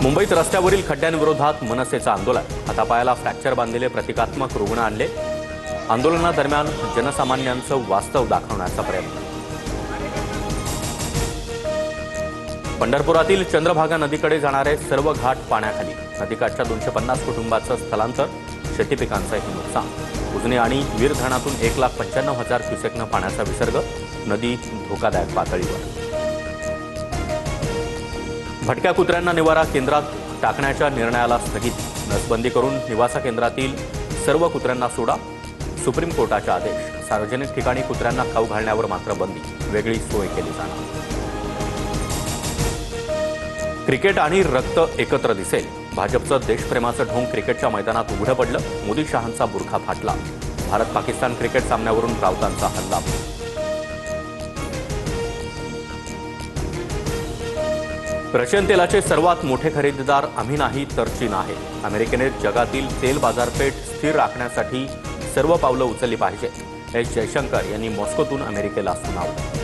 मुंबईत रस्त्यावरील खड्ड्यांविरोधात मनसेचं आंदोलन. हातापायाला फ्रॅक्चर बांधलेले प्रतिकात्मक रुग्ण आणले. आंदोलनादरम्यान जनसामान्यांचं वास्तव दाखवण्याचा प्रयत्न. पंढरपुरातील चंद्रभागा नदीकडे जाणारे सर्व घाट पाण्याखाली. नदीकाठच्या 250 कुटुंबांचं स्थलांतर. शेती पिकांचंही नुकसान. उजनी आणि वीर धरणातून 1,95,000 क्युसेकनं पाण्याचा विसर्ग. नदी धोकादायक पातळीवर. भटक्या कुत्र्यांना निवारा केंद्रात टाकण्याच्या निर्णयाला स्थगित. नसबंदी करून निवासा केंद्रातील सर्व कुत्र्यांना सोडा. सुप्रीम कोर्टाचे आदेश. सार्वजनिक ठिकाणी कुत्र्यांना खाऊ घालण्यावर मात्र बंदी. वेगळी सोय केली जाणार. क्रिकेट आणि रक्त एकत्र दिसेल. भाजपचं देशप्रेमाचं ढोंग क्रिकेटच्या मैदानात उघडं पडलं. मोदी शहांचा बुरखा फाटला. भारत पाकिस्तान क्रिकेट सामन्यावरून राऊतांचा हल्ला. रशियन तेलाचे सर्वात मोठे खरेदीदार आम्ही नाही तर चीन आहे. अमेरिकेने जगातील तेल बाजारपेठ स्थिर राखण्यासाठी सर्व पावलं उचलली पाहिजेत. एस जयशंकर यांनी मॉस्कोतून अमेरिकेला सुनावलं.